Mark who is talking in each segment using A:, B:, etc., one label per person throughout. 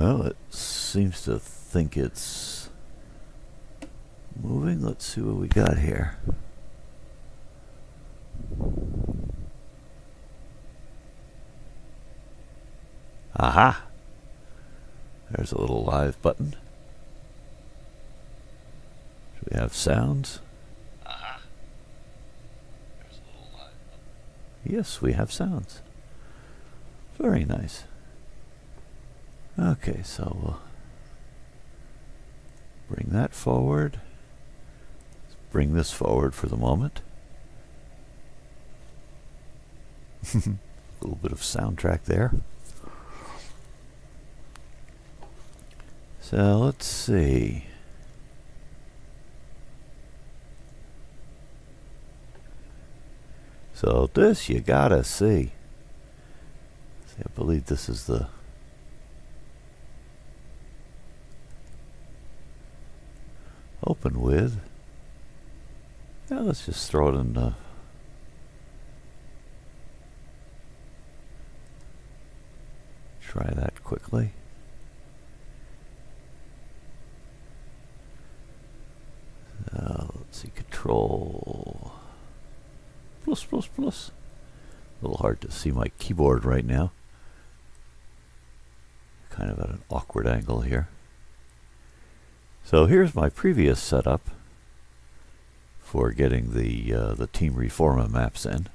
A: Well, it seems to think it's moving. Let's see what we got here. Aha! There's a little live button. Do we have sounds? Aha! There's a little live button. Yes, we have sounds. Very nice. Okay, so we'll bring that forward. Let's bring this forward for the moment. A little bit of soundtrack there. So let's see. So this you gotta see. I believe this is the open with. Yeah, let's just throw it in the try that quickly. Let's see, control plus plus plus. A little hard to see my keyboard right now. Kind of at an awkward angle here. So here's my previous setup for getting the Team Reforma maps in.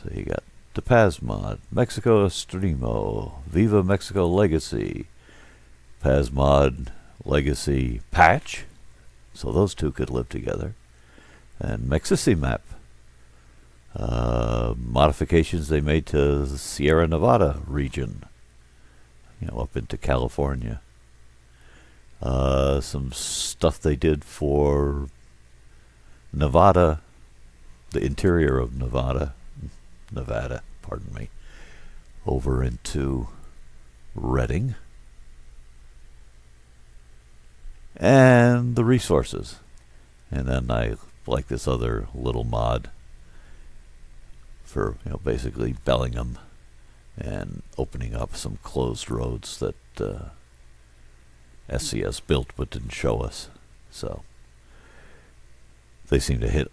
A: So you got the Paz mod, Mexico Extremo, Viva Mexico Legacy, Paz mod Legacy Patch, so those two could live together, and Mexici map. Modifications they made to the Sierra Nevada region, up into California. Some stuff they did for Nevada, the interior of Nevada, pardon me, over into Redding. And the resources. And then I like this other little mod for basically Bellingham and opening up some closed roads that SCS built but didn't show us. So they seem to hit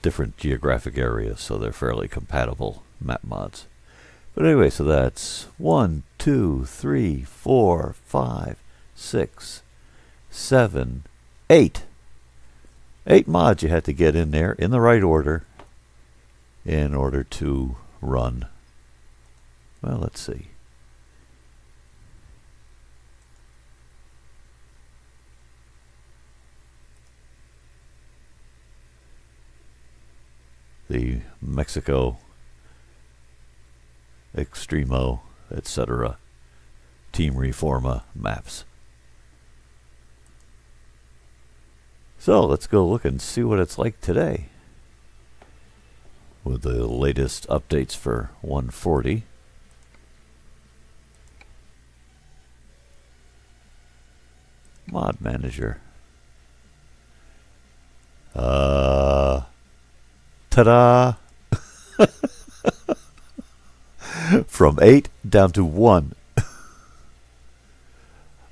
A: different geographic areas, so they're fairly compatible map mods. But anyway, so that's 1, 2, 3, 4, 5, 6, 7, 8. 8 mods you had to get in there in the right order in order to run. Well, let's see. The Mexico Extremo, etc. Team Reforma maps. So let's go look and see what it's like today with the latest updates for 140. Mod Manager. Ta-da! From 8 down to 1.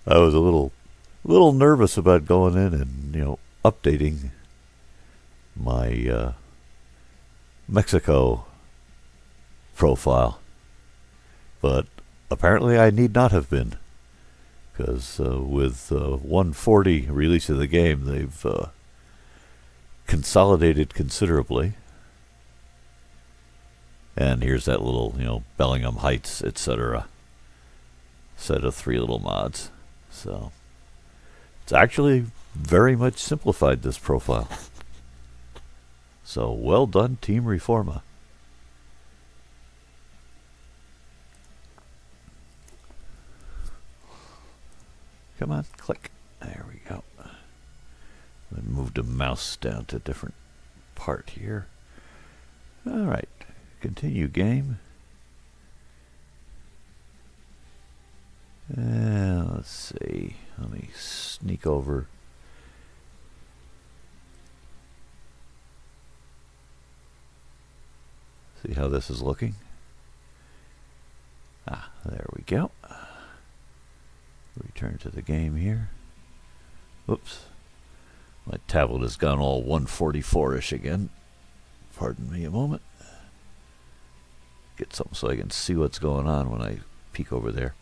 A: I was a little nervous about going in and updating my Mexico profile, but apparently I need not have been, because with 140 release of the game, they've consolidated considerably. And here's that little, Bellingham Heights, etc. set of 3 little mods. So it's actually very much simplified this profile. So well done, Team Reforma. Come on, click. There we go. Let me move the mouse down to a different part here. All right. Continue game. And let's see. Let me sneak over. See how this is looking. There we go. Return to the game here. Whoops. My tablet has gone all 144-ish again. Pardon me a moment. Get something so I can see what's going on when I peek over there.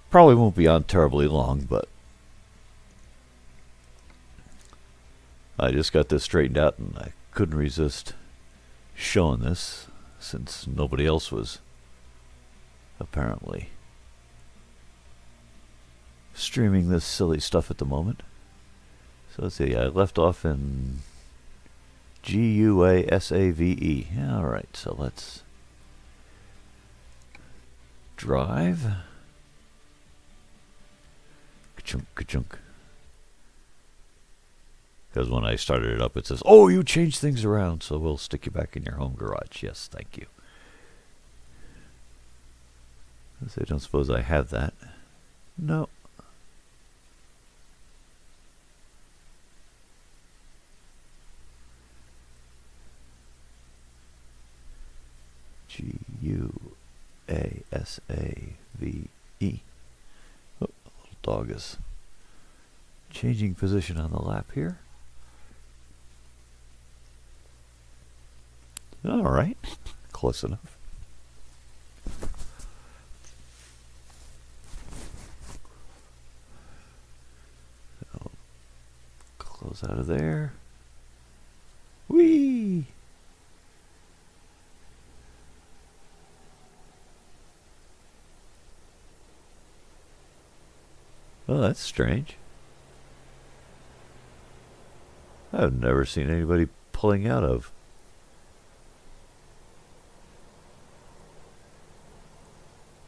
A: Probably won't be on terribly long, but I just got this straightened out and I couldn't resist showing this since nobody else was apparently streaming this silly stuff at the moment. So let's see, I left off in GUASAVE. Alright, so let's drive. Ka-chunk, ka-chunk. Because when I started it up, it says, "Oh, you changed things around, so we'll stick you back in your home garage." Yes, thank you. I don't suppose I have that. No. GUASAVE. Oh, little dog is changing position on the lap here. All right, close enough. So, close out of there. Whee! Well, that's strange. I've never seen anybody pulling out of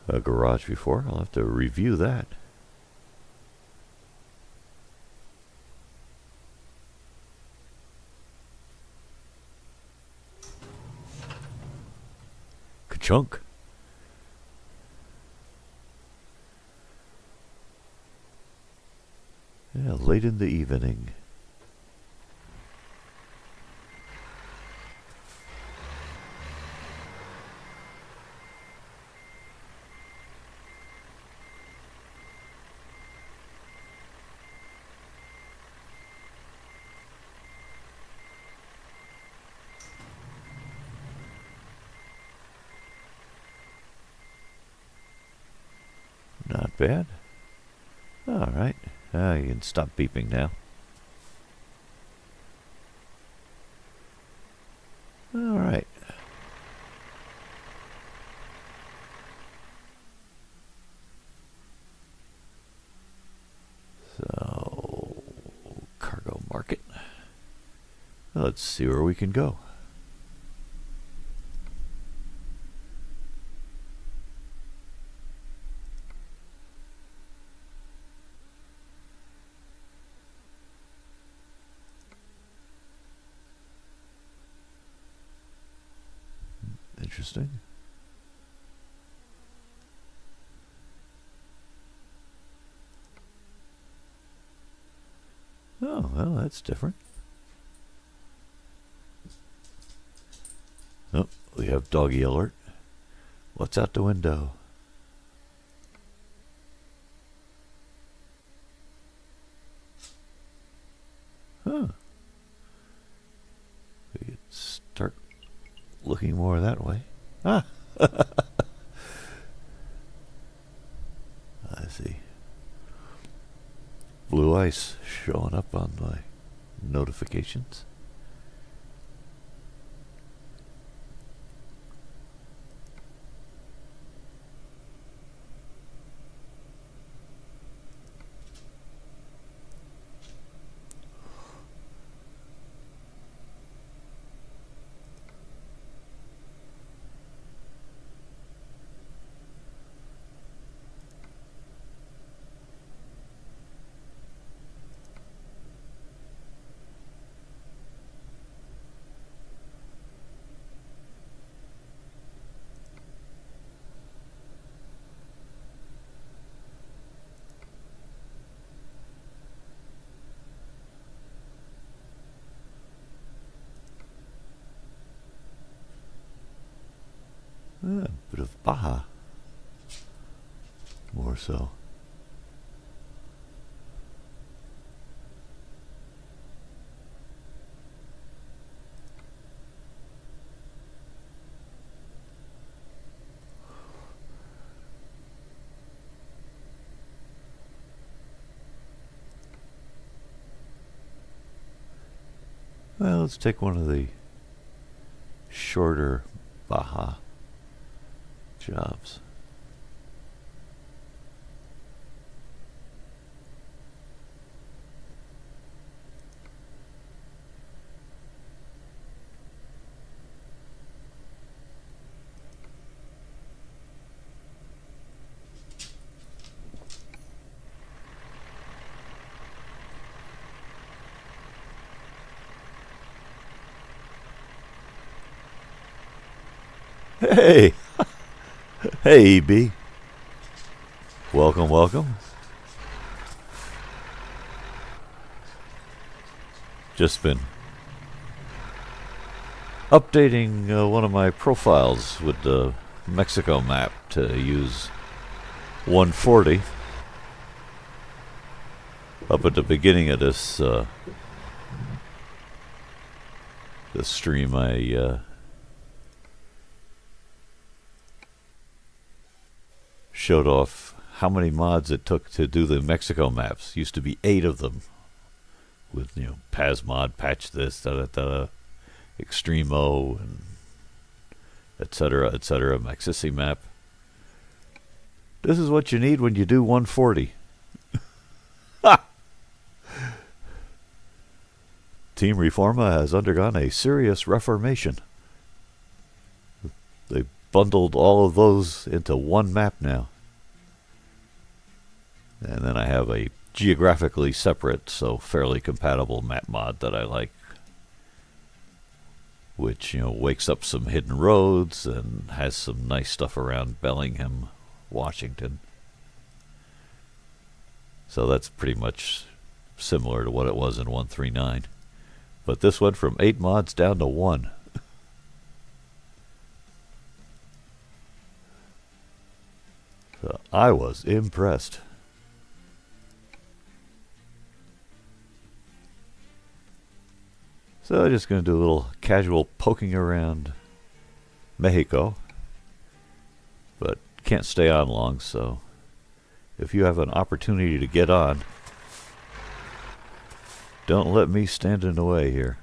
A: a garage before. I'll have to review that. Ka-chunk. Yeah, late in the evening. Not bad. All right. You can stop beeping now. All right. So, cargo market. Let's see where we can go. Interesting. Oh, well, that's different. Oh, we have doggy alert. What's out the window? Huh. We could start looking more that way. Ah! I see. Blue ice showing up on my notifications. A bit of Baja. more so. Well, let's take one of the shorter Baja jobs. Hey! Hey, EB. Welcome, welcome. Just been updating one of my profiles with the Mexico map to use 140. Up at the beginning of this stream, I showed off how many mods it took to do the Mexico maps. Used to be 8 of them, with Paz mod, patch this, Extremo, and etc. Maxissi map. This is what you need when you do 140. Ha! Team Reforma has undergone a serious reformation. They bundled all of those into one map now. And then I have a geographically separate, so fairly compatible map mod that I like, which wakes up some hidden roads and has some nice stuff around Bellingham, Washington. So that's pretty much similar to what it was in 139. But this went from 8 mods down to 1. So I was impressed. So I'm just going to do a little casual poking around Mexico. But can't stay on long, so if you have an opportunity to get on, don't let me stand in the way here.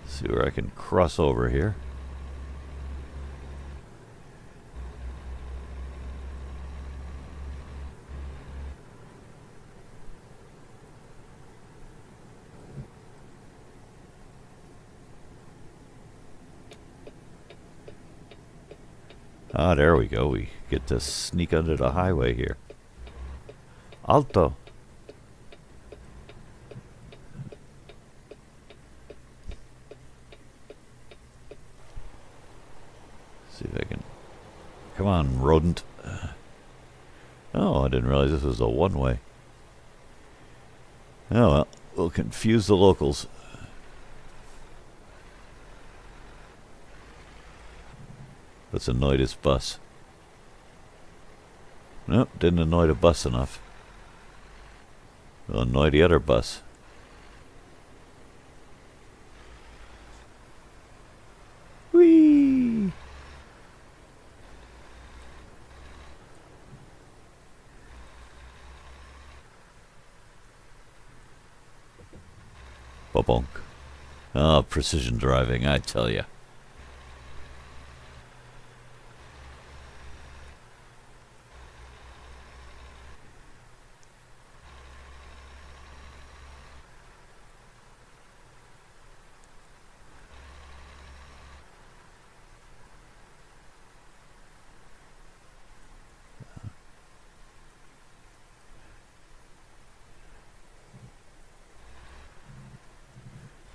A: See where I can cross over here. Ah, there we go. We get to sneak under the highway here. Alto. See if I can... Come on, rodent. Oh, I didn't realize this was a one-way. Oh, well, we'll confuse the locals. Let's annoy this bus. Nope, didn't annoy the bus enough. We'll annoy the other bus. Whee! Ba-bonk. Oh, precision driving, I tell ya.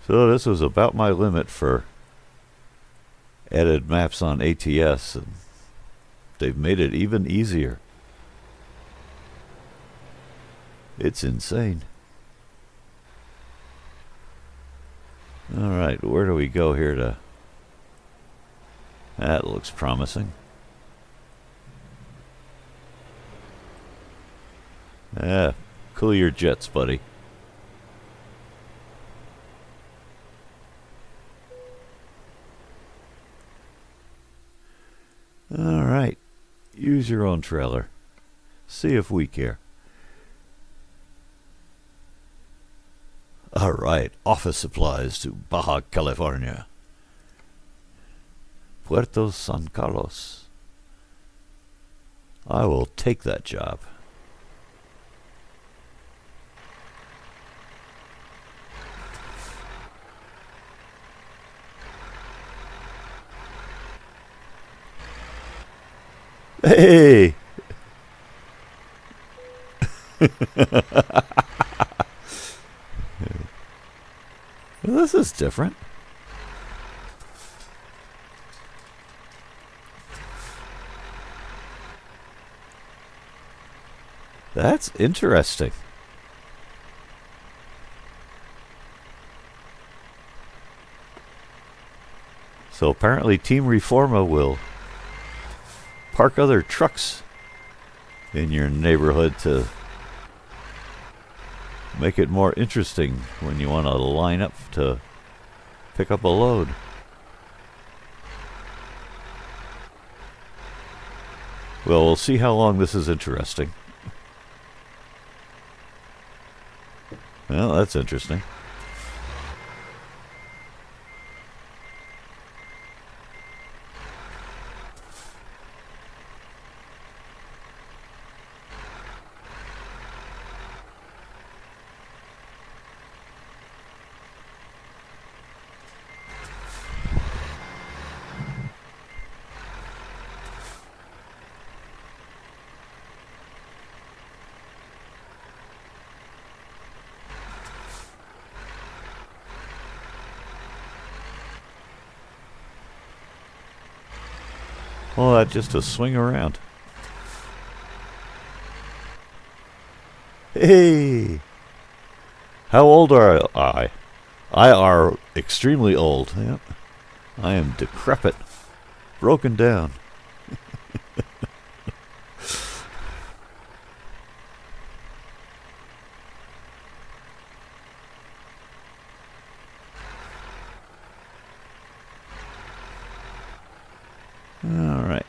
A: So this was about my limit for added maps on ATS, and they've made it even easier. It's insane. Alright, where do we go here to... That looks promising. Yeah, cool your jets, buddy. Alright, use your own trailer. See if we care. Alright, office supplies to Baja California. Puerto San Carlos. I will take that job. Hey! This is different. That's interesting. So apparently Team Reforma will park other trucks in your neighborhood to make it more interesting when you want to line up to pick up a load. Well, we'll see how long this is interesting. Well, that's interesting. Well, that's just to swing around. Hey! How old are I? I are extremely old. Yep. I am decrepit. Broken down. Alright.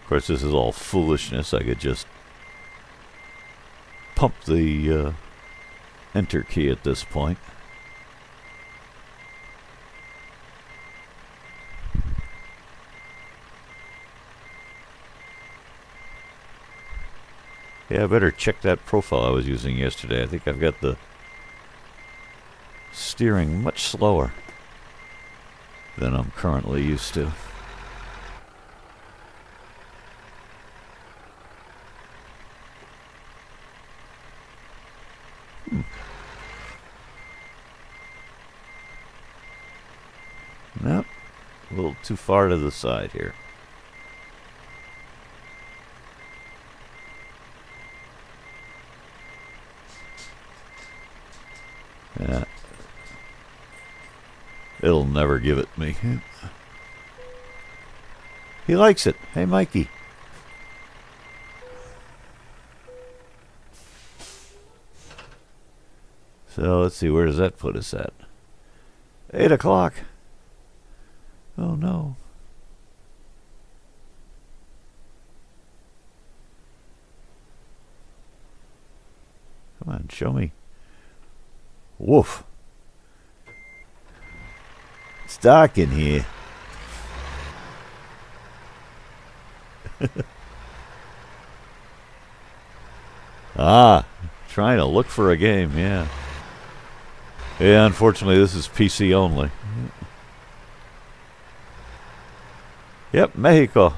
A: Of course, this is all foolishness. I could just pump the enter key at this point. Yeah, I better check that profile I was using yesterday. I think I've got the steering much slower than I'm currently used to. Nope. A little too far to the side here. Yeah. It'll never give it me. He likes it. Hey, Mikey. So let's see, where does that put us at? 8 o'clock. Oh no. Come on, show me. Woof. It's dark in here. Trying to look for a game, yeah. Yeah, unfortunately this is PC only. Yep, Mexico.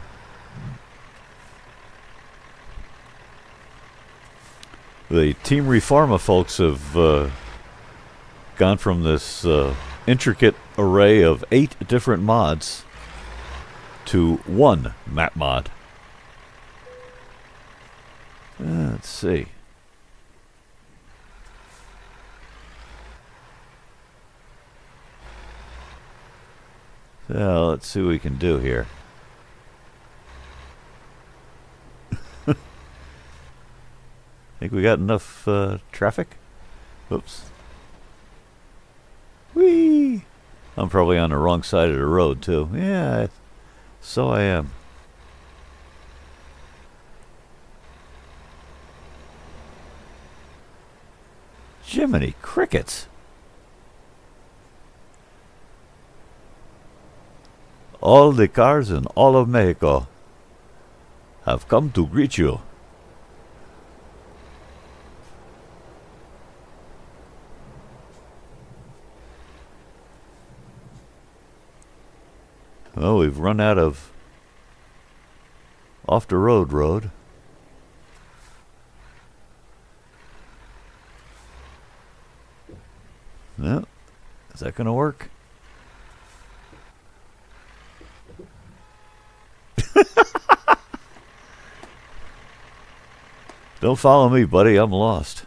A: The Team Reforma folks have gone from this intricate array of 8 different mods to one map mod. Let's see. So let's see what we can do here. Think we got enough traffic? Oops. Whee! I'm probably on the wrong side of the road too. Yeah, so I am. Jiminy crickets. All the cars in all of Mexico have come to greet you. Well, we've run out of off the road road. No, is that going to work? Don't follow me, buddy. I'm lost.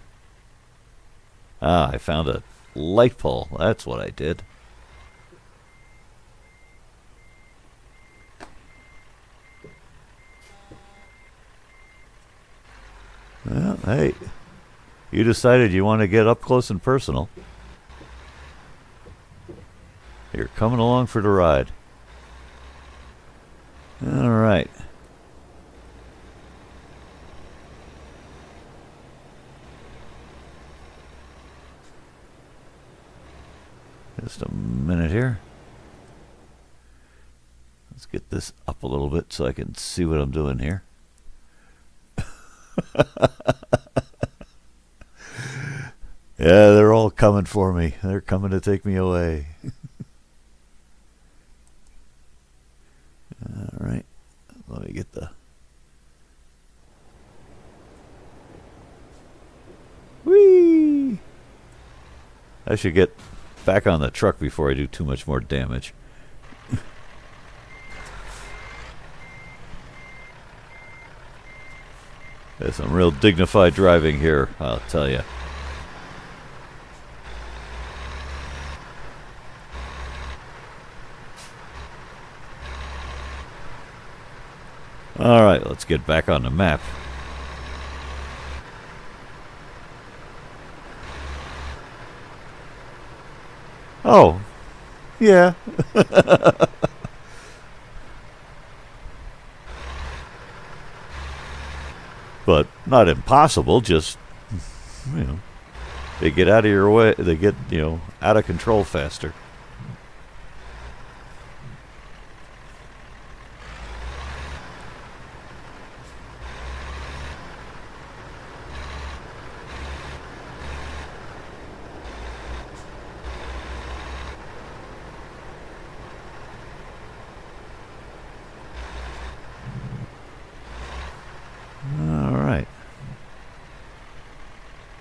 A: Ah, I found a light pole. That's what I did. Well, hey, you decided you want to get up close and personal. You're coming along for the ride. All right. Just a minute here. Let's get this up a little bit so I can see what I'm doing here. Yeah, they're all coming for me. They're coming to take me away. All right. Let me get the... Whee! I should get back on the truck before I do too much more damage. There's some real dignified driving here, I'll tell you. All right, let's get back on the map. Oh, yeah. But not impossible, just, you know, they get out of your way, they get, out of control faster.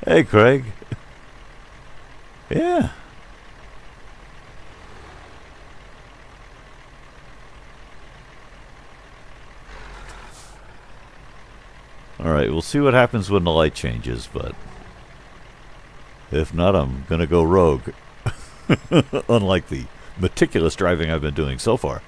A: Hey, Craig. Yeah. All right, we'll see what happens when the light changes, but if not, I'm going to go rogue. Unlike the meticulous driving I've been doing so far.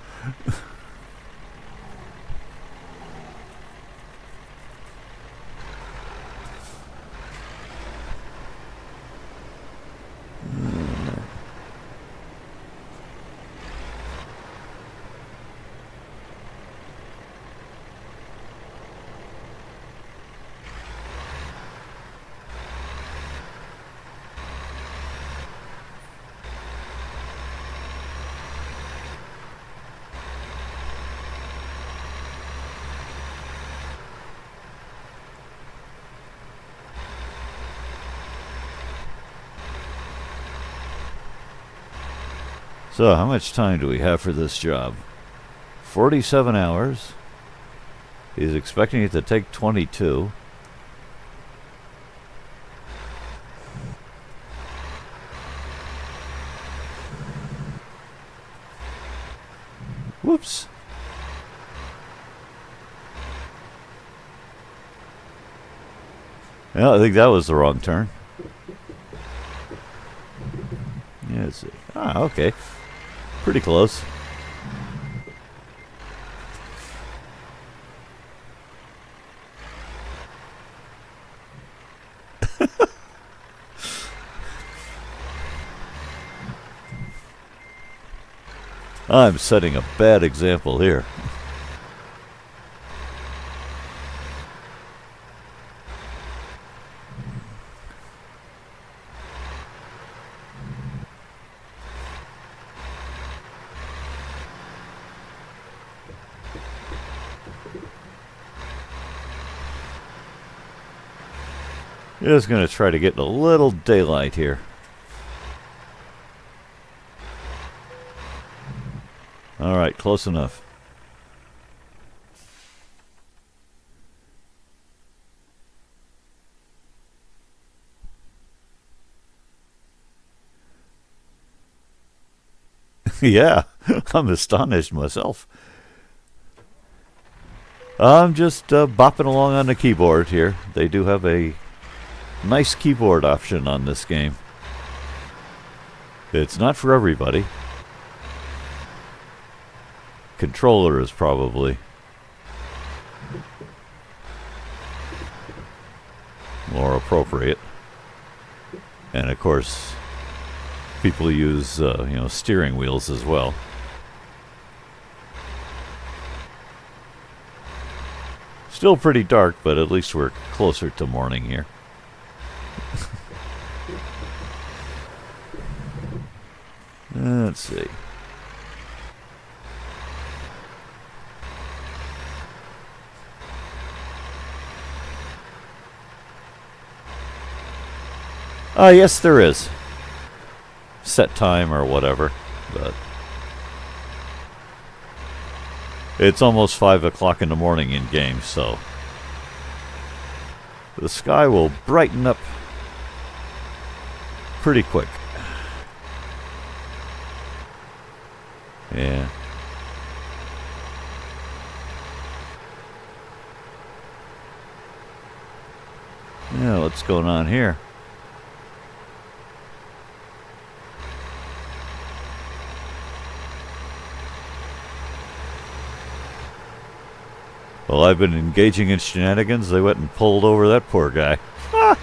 A: So, how much time do we have for this job? 47 hours. He's expecting it to take 22. Whoops. Yeah, I think that was the wrong turn. Yeah, let's see. Ah, okay. Pretty close. I'm setting a bad example here. Just going to try to get a little daylight here. All right, close enough. Yeah, I'm astonished myself. I'm just bopping along on the keyboard here. They do have a nice keyboard option on this game. It's not for everybody. Controller is probably more appropriate. And of course, people use steering wheels as well. Still pretty dark, but at least we're closer to morning here. Let's see. Yes, there is. Set time or whatever, but it's almost 5 o'clock in the morning in game, so the sky will brighten up pretty quick. Yeah. Yeah, what's going on here? Well, I've been engaging in shenanigans. They went and pulled over that poor guy. Ah!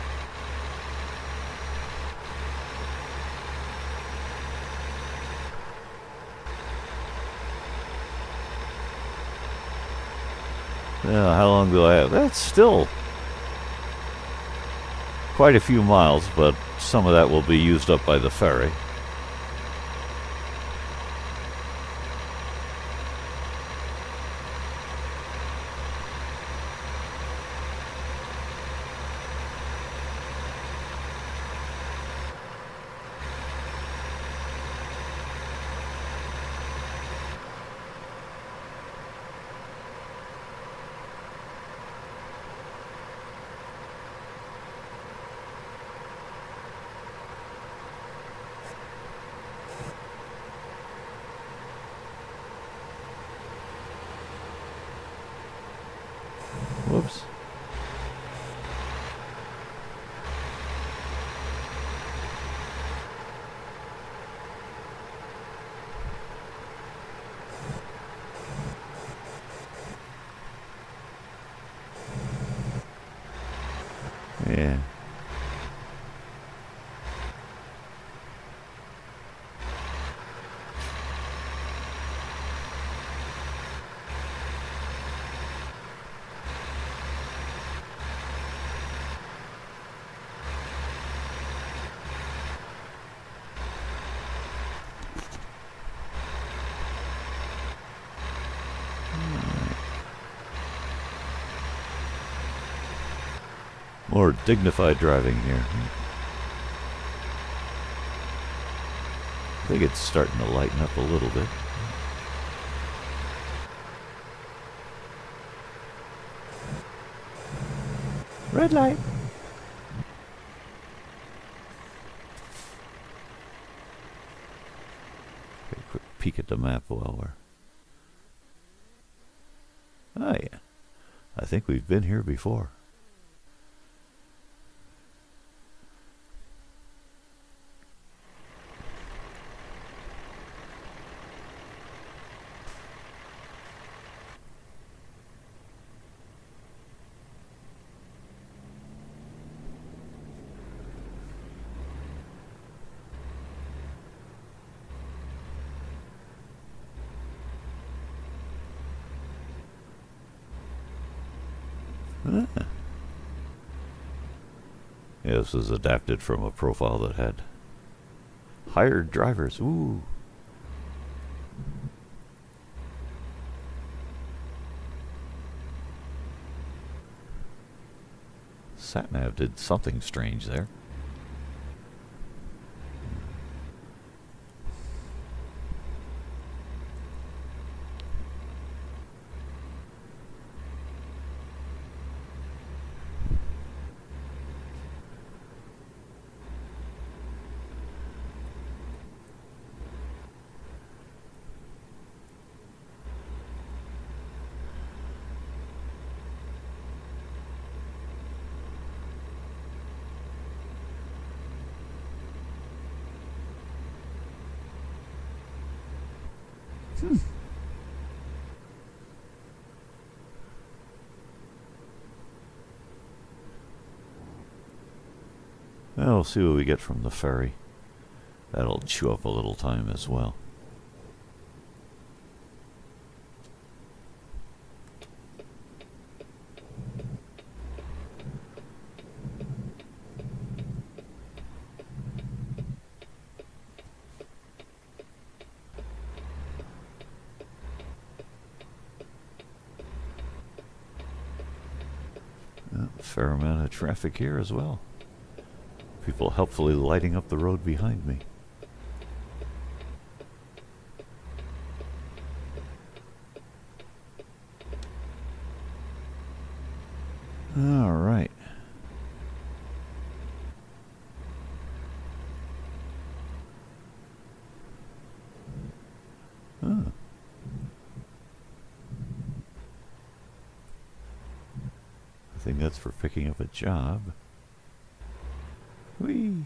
A: Yeah, how long do I have? That's still quite a few miles, but some of that will be used up by the ferry. Whoops. Yeah. More dignified driving here. I think it's starting to lighten up a little bit. Red light. Take a quick peek at the map while we're... Oh yeah. I think we've been here before. Ah. Yeah, this was adapted from a profile that had hired drivers. Ooh. Satnav did something strange there. Well, we'll see what we get from the ferry. That'll chew up a little time as well. A fair amount of traffic here as well. People helpfully lighting up the road behind me. All right. Huh. I think that's for picking up a job. Whee!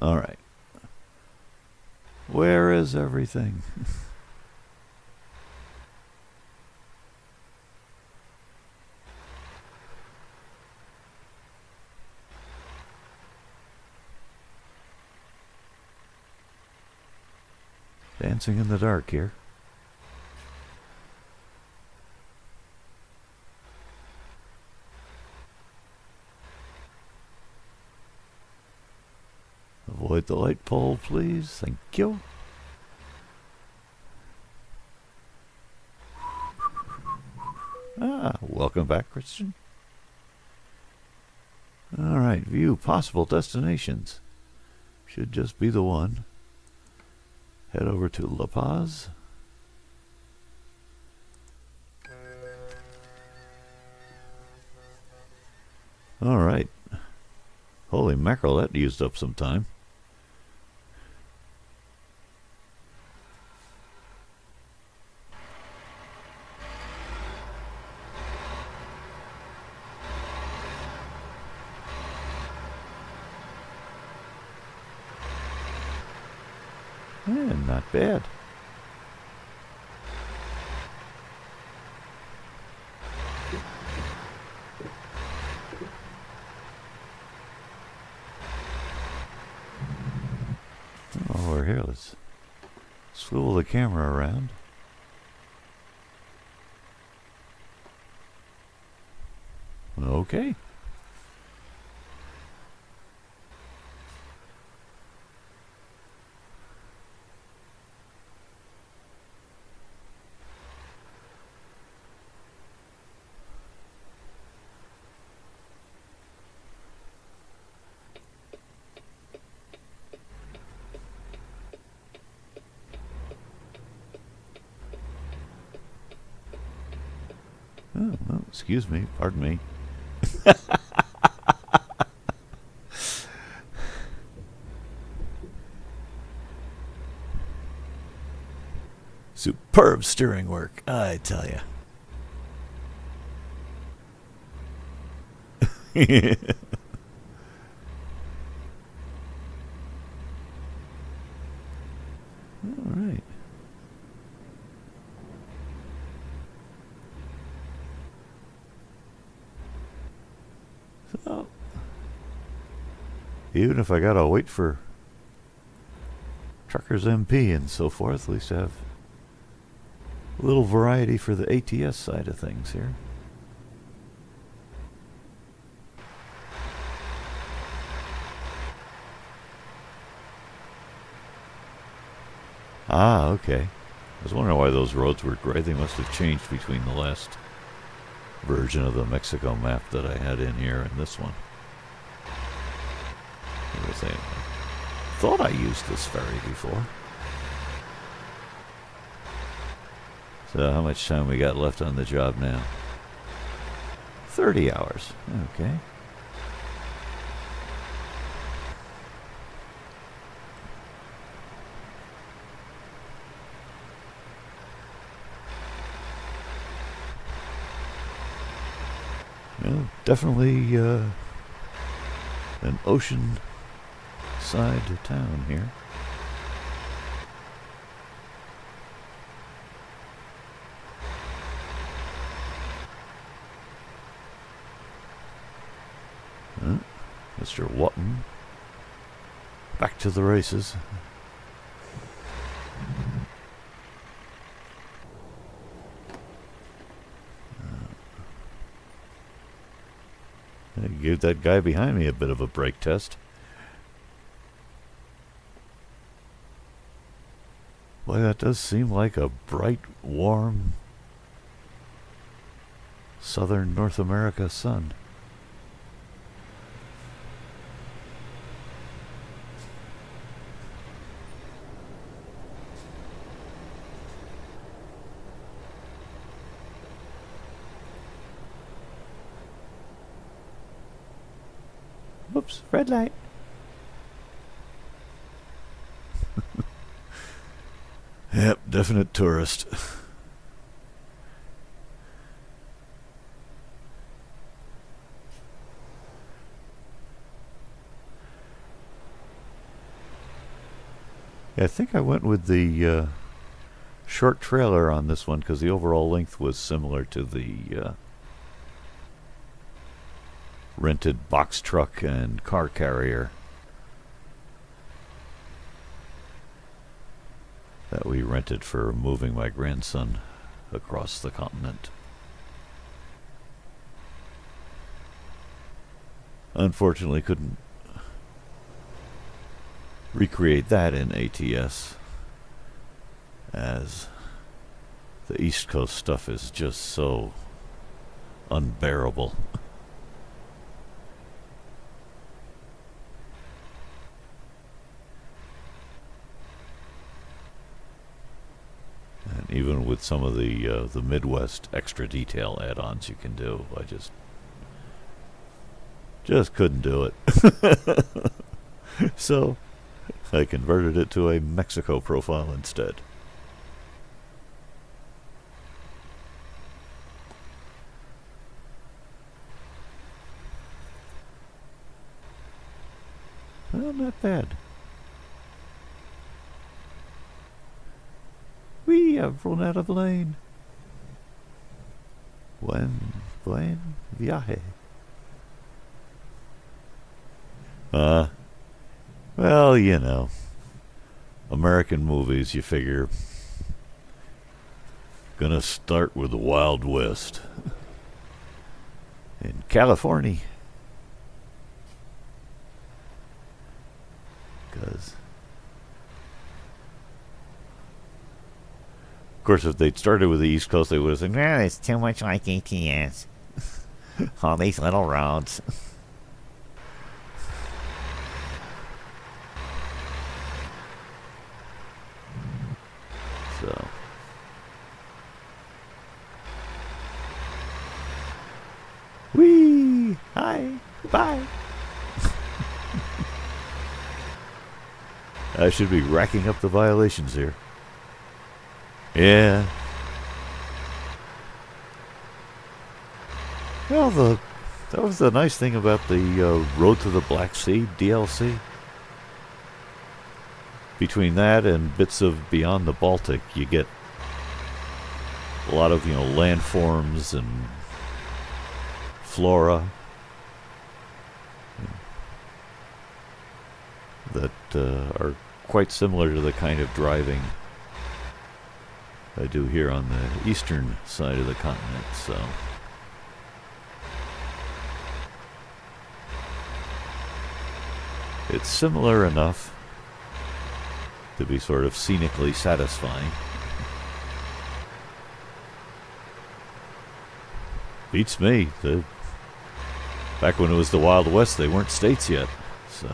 A: All right. Where is everything? Dancing in the dark here. Avoid the light pole, please. Thank you. Ah, welcome back, Christian. All right, view possible destinations. Should just be the one. Head over to La Paz. All right. Holy mackerel, that used up some time. Yeah, not bad. Oh, we're here. Let's swivel the camera around. Okay. Oh, well, excuse me. Pardon me. Superb steering work, I tell you. All right. Even if I gotta wait for Truckers MP and so forth, at least I have a little variety for the ATS side of things here. Ah, okay. I was wondering why those roads were gray. They must have changed between the last version of the Mexico map that I had in here and this one. I thought I used this ferry before. So how much time we got left on the job now? 30 hours. Okay. Well, definitely an ocean side to town here. Mr. Watton, back to the races. I gave that guy behind me a bit of a brake test. Boy, that does seem like a bright, warm southern North America sun. Whoops, red light. Yep, definite tourist. Yeah, I think I went with the short trailer on this one because the overall length was similar to the rented box truck and car carrier that we rented for moving my grandson across the continent. Unfortunately, couldn't recreate that in ATS, as the East Coast stuff is just so unbearable. And even with some of the Midwest extra detail add-ons you can do, I just couldn't do it. So I converted it to a Mexico profile instead. Well, not bad. We have run out of lane. Buen viaje. Well, you know, American movies, you figure, gonna start with the Wild West in California. Because, of course, if they'd started with the East Coast, they would have said, "Man, it's too much like ATS. All these little roads." So, whee! Hi! Bye! I should be racking up the violations here. Yeah. Well, that was the nice thing about the Road to the Black Sea DLC. Between that and bits of Beyond the Baltic, you get a lot of, landforms and flora. that are quite similar to the kind of driving I do here on the eastern side of the continent, so it's similar enough to be sort of scenically satisfying. Beats me. Back when it was the Wild West, they weren't states yet, so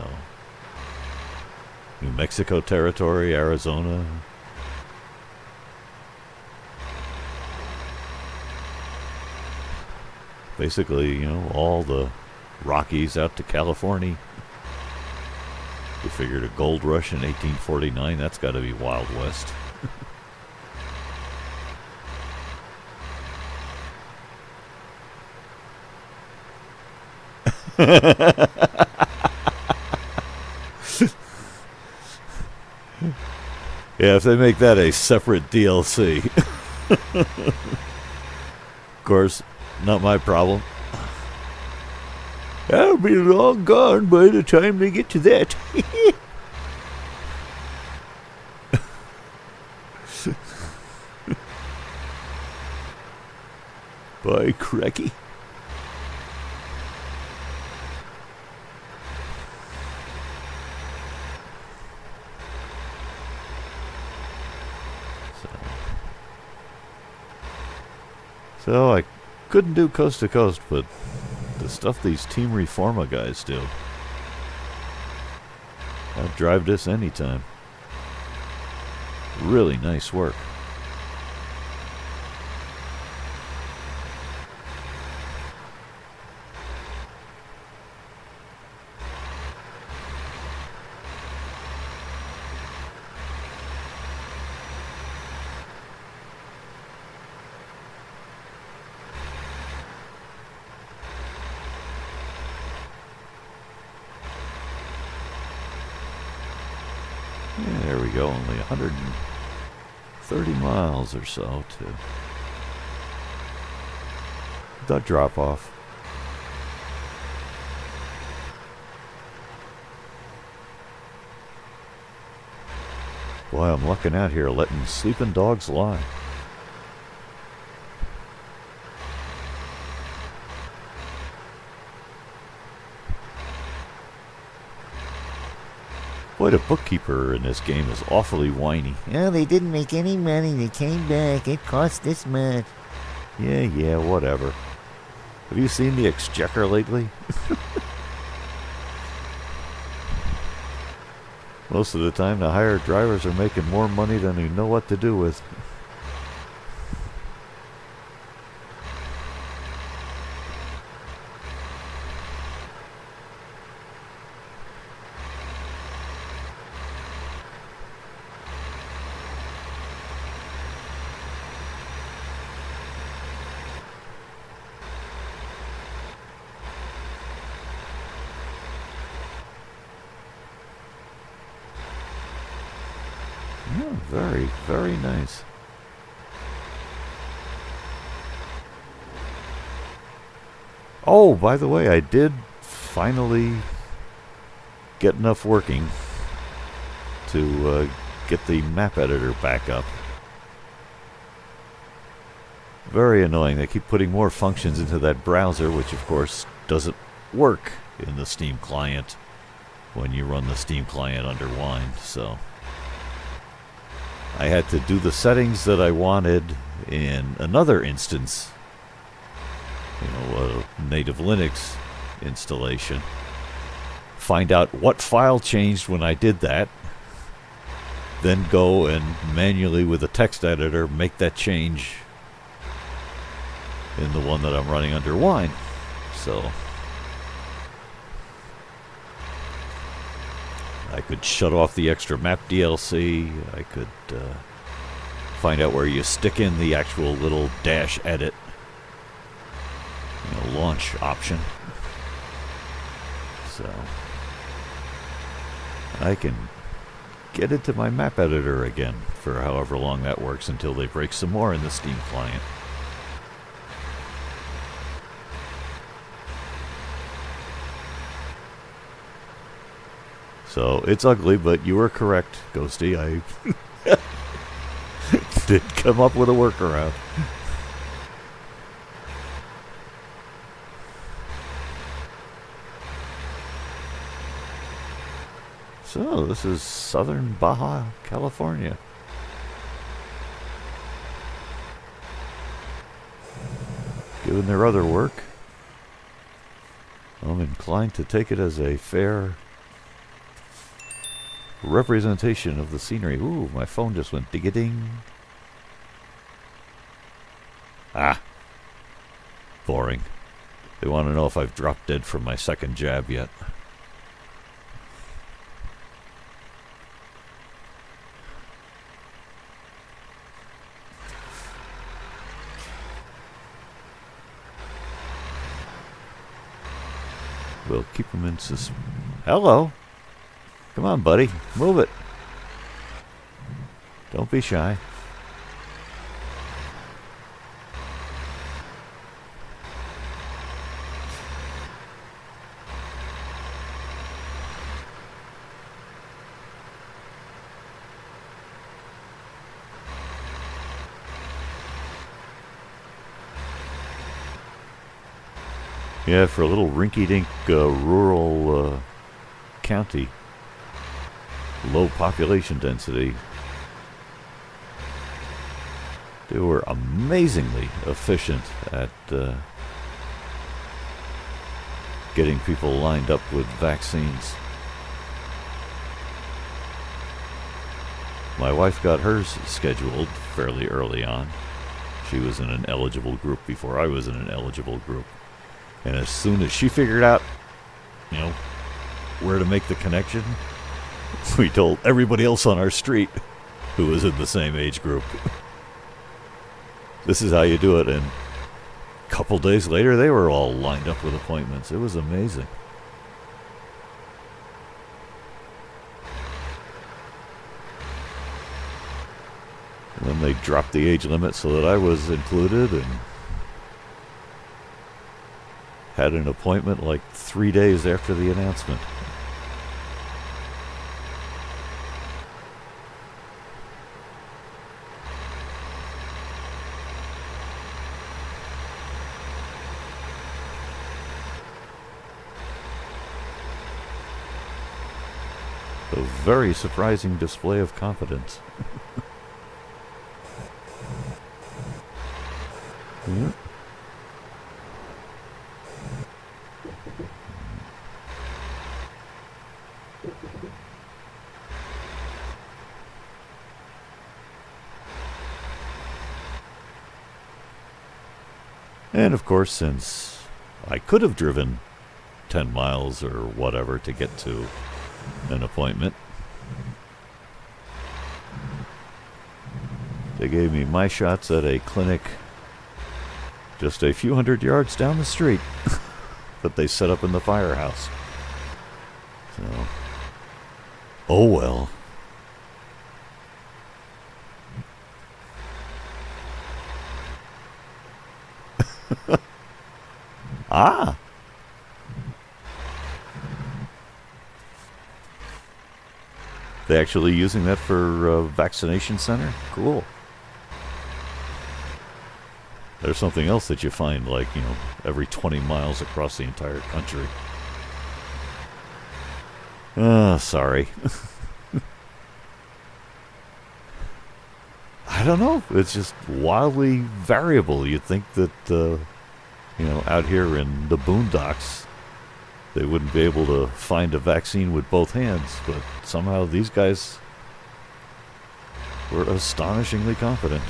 A: New Mexico territory, Arizona. Basically, you know, all the Rockies out to California. You figured a gold rush in 1849, that's got to be Wild West. Yeah, if they make that a separate DLC. Of course, not my problem. I'll be long gone by the time they get to that. By cracky. So I couldn't do coast to coast, but the stuff these Team Reforma guys do, I'd drive this anytime. Really nice work. Yeah, there we go, only 130 miles or so to the drop-off. Boy, I'm looking out here letting sleeping dogs lie. Boy, the bookkeeper in this game is awfully whiny.
B: Oh, they didn't make any money. They came back. It cost this much.
A: Yeah, whatever. Have you seen the exchequer lately? Most of the time, the hired drivers are making more money than they know what to do with. Yeah, very, very nice. Oh, by the way, I did finally get enough working to get the map editor back up. Very annoying. They keep putting more functions into that browser, which of course doesn't work in the Steam client when you run the Steam client under Wine, so I had to do the settings that I wanted in another instance, you know, a native Linux installation. Find out what file changed when I did that, then go and manually with a text editor make that change in the one that I'm running under Wine. So I could shut off the extra map DLC. I could find out where you stick in the actual little dash edit, you know, launch option. So I can get into my map editor again for however long that works until they break some more in the Steam client. So it's ugly, but you were correct, Ghosty. I did come up with a workaround. So this is southern Baja, California. Given their other work, I'm inclined to take it as a fair representation of the scenery. Ooh, my phone just went ding-a-ding. Ah, boring. They want to know if I've dropped dead from my second jab yet. We'll keep them in Hello. Come on, buddy. Move it. Don't be shy. Yeah, for a little rinky-dink rural county, low population density, they were amazingly efficient at getting people lined up with vaccines. My wife got hers scheduled fairly early on. She was in an eligible group before I was in an eligible group. And as soon as she figured out, where to make the connection, we told everybody else on our street who was in the same age group. This is how you do it. And a couple days later, they were all lined up with appointments. It was amazing. And then they dropped the age limit so that I was included, and had an appointment like 3 days after the announcement. A very surprising display of confidence. Yeah. And of course, since I could have driven 10 miles or whatever to get to an appointment, they gave me my shots at a clinic just a few hundred yards down the street that they set up in the firehouse. So, oh well. Ah! They actually using that for vaccination center? Cool. There's something else that you find, like, every 20 miles across the entire country. Sorry. I don't know. It's just wildly variable. You'd think that, out here in the boondocks, they wouldn't be able to find a vaccine with both hands, but somehow these guys were astonishingly confident.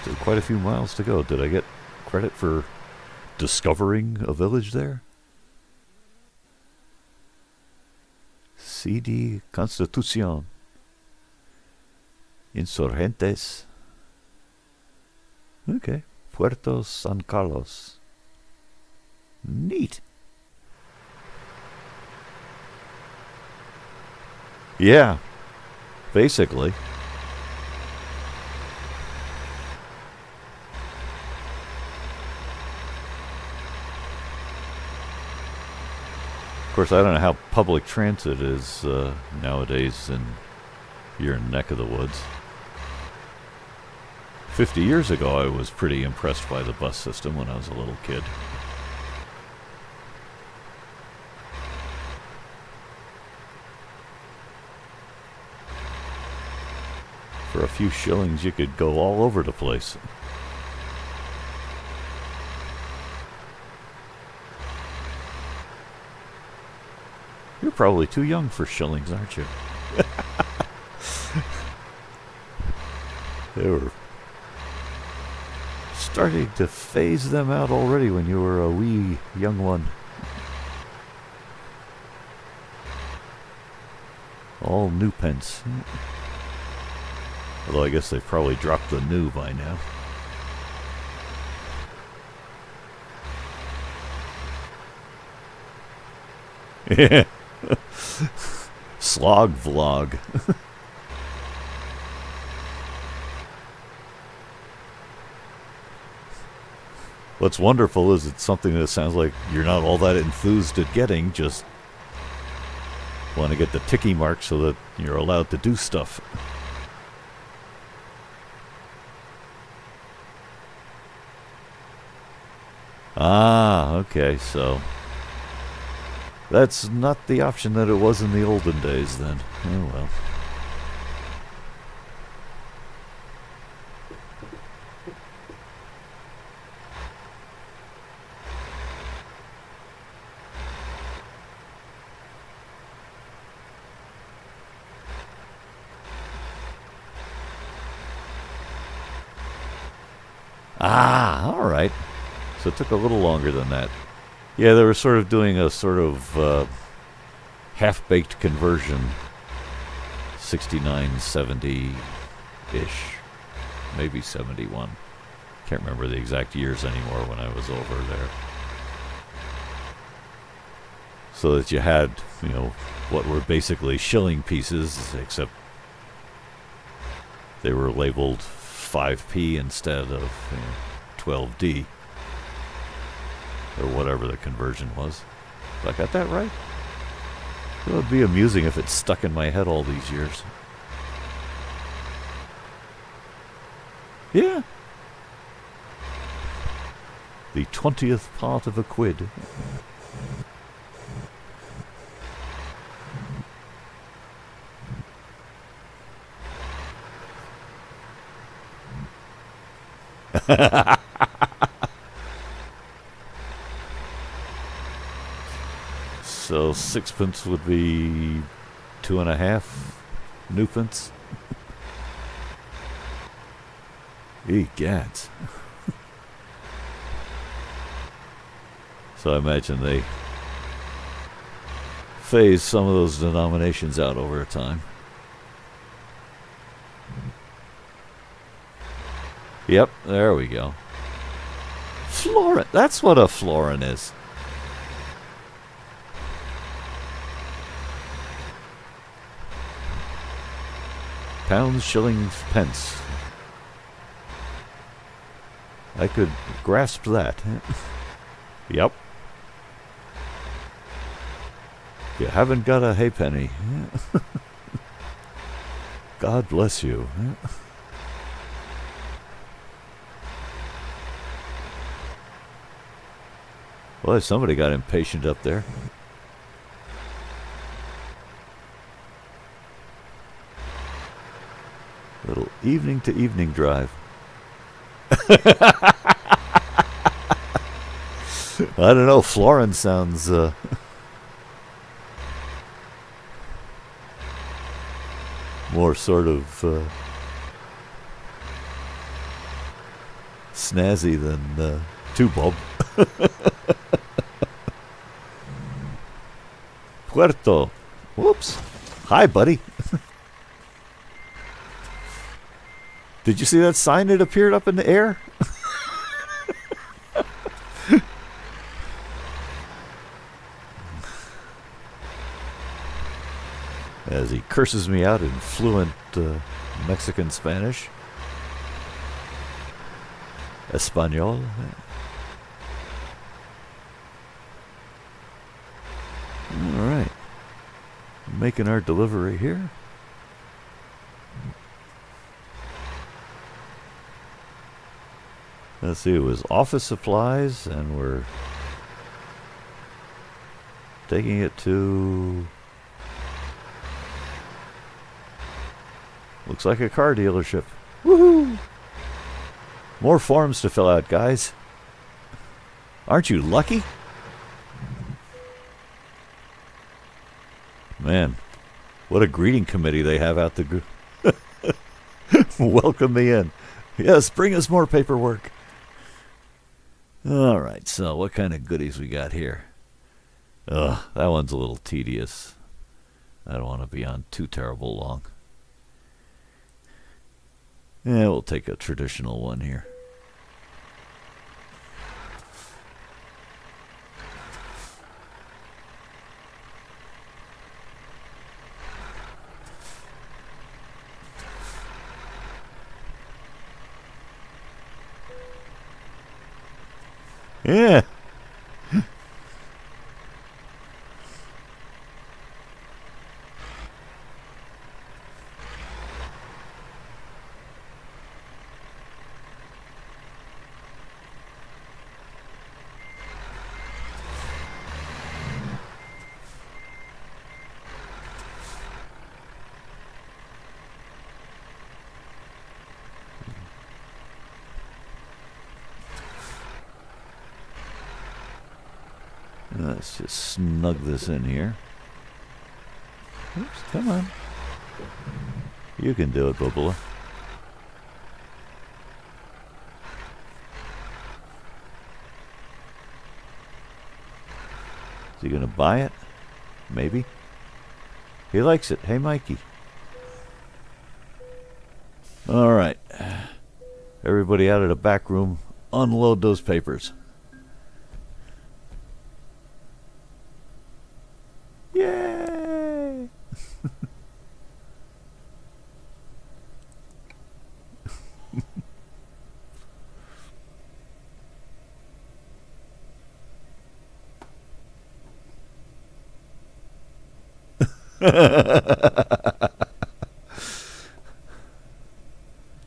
A: Still quite a few miles to go. Did I get credit for discovering a village there? CD Constitucion. Insurgentes. Okay. Puerto San Carlos. Neat. Yeah, basically. Of course, I don't know how public transit is nowadays in your neck of the woods. 50 years ago, I was pretty impressed by the bus system when I was a little kid. For a few shillings, you could go all over the place. You're probably too young for shillings, aren't you? They were starting to phase them out already when you were a wee young one. All new pence. Although I guess they've probably dropped the new by now. Yeah. Slog vlog. What's wonderful is it's something that sounds like you're not all that enthused at getting, just want to get the ticky mark so that you're allowed to do stuff. Ah, okay, so that's not the option that it was in the olden days then. Oh well. Ah, all right. So it took a little longer than that. Yeah, they were sort of doing a sort of half-baked conversion. 69, 70-ish. Maybe 71. Can't remember the exact years anymore when I was over there. So that you had, what were basically shilling pieces, except they were labeled 5p instead of 12d. Or whatever the conversion was. Did I got that right? It would be amusing if it stuck in my head all these years. Yeah. The 20th part of a quid. So sixpence would be 2.5 newpence. Egads. So I imagine they phase some of those denominations out over time. Yep, there we go. Florin, that's what a florin is. Pounds, shillings, pence. I could grasp that. Yep. You haven't got a halfpenny. God bless you. Well, somebody got impatient up there. Little evening to evening drive. I don't know, Florence sounds more sort of snazzy than two-bob. Puerto. Whoops. Hi, buddy. Did you see that sign that appeared up in the air? as he curses me out in fluent Mexican Spanish. Espanol. All right. Making our delivery here. Let's see, it was office supplies, and we're taking it to... looks like a car dealership. Woohoo! More forms to fill out, guys. Aren't you lucky? Man, what a greeting committee they have out the... Welcome me in. Yes, bring us more paperwork. All right, so what kind of goodies we got here? Ugh, that one's a little tedious. I don't want to be on too terrible long. Yeah, we'll take a traditional one here. Yeah. Let's just snug this in here. Oops, come on. You can do it, Bubula. Is he going to buy it? Maybe. He likes it. Hey, Mikey. All right. Everybody out of the back room, unload those papers. Yay!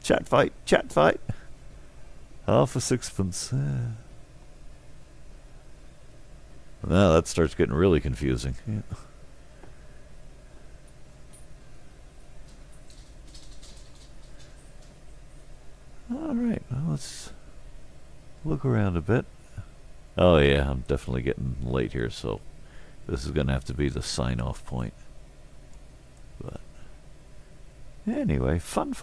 A: Chat fight, chat fight. Half a sixpence. Now that starts getting really confusing. Yeah. All right, well, let's look around a bit. Oh yeah, I'm definitely getting late here, so this is going to have to be the sign-off point. But anyway, fun.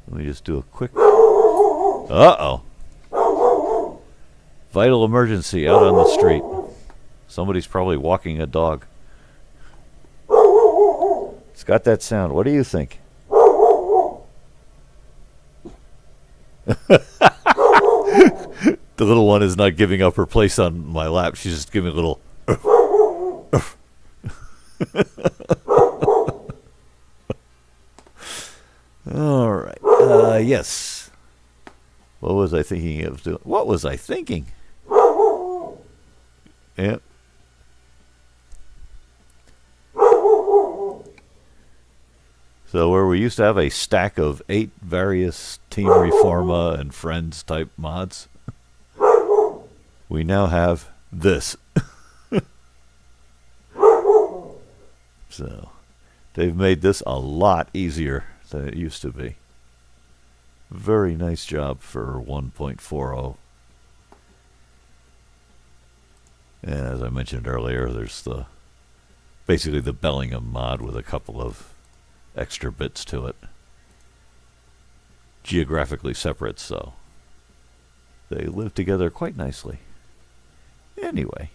A: Let me just do a quick... Uh-oh. Vital emergency out on the street. Somebody's probably walking a dog. It's got that sound. What do you think? The little one is not giving up her place on my lap. She's just giving a little... All right. Yes. What was I thinking of doing? What was I thinking? Yeah. So where we used to have a stack of 8 various Team Reforma and Friends type mods, we now have this. So they've made this a lot easier than it used to be. Very nice job for 1.40. And as I mentioned earlier, there's basically the Bellingham mod with a couple of extra bits to it. Geographically separate, so they live together quite nicely. Anyway.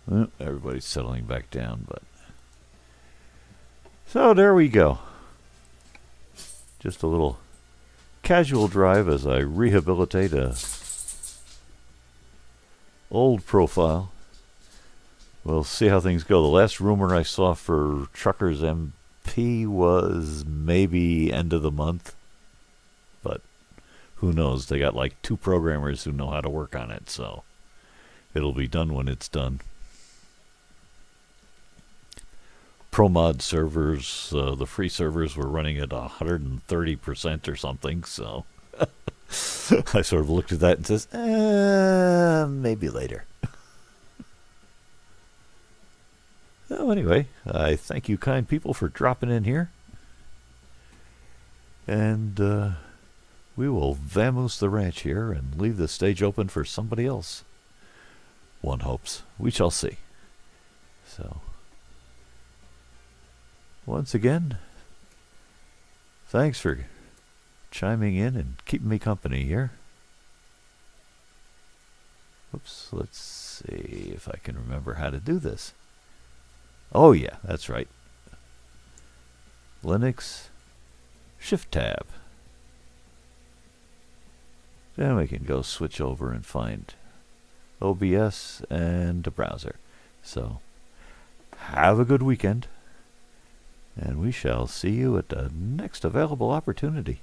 A: Well, everybody's settling back down, but... So there we go. Just a little casual drive as I rehabilitate a old profile. we'll see how things go. The last rumor I saw for Truckers MP was maybe end of the month, but who knows? They got like 2 programmers who know how to work on it, so it'll be done when it's done. ProMod servers, the free servers were running at 130% or something, so I sort of looked at that and says, maybe later. So anyway, I thank you kind people for dropping in here. And we will vamoose the ranch here and leave the stage open for somebody else. One hopes. We shall see. So, once again, thanks for chiming in and keeping me company here. Oops, let's see if I can remember how to do this. Oh yeah, that's right. Linux, Shift Tab. Then we can go switch over and find OBS and a browser. So, have a good weekend, and we shall see you at the next available opportunity.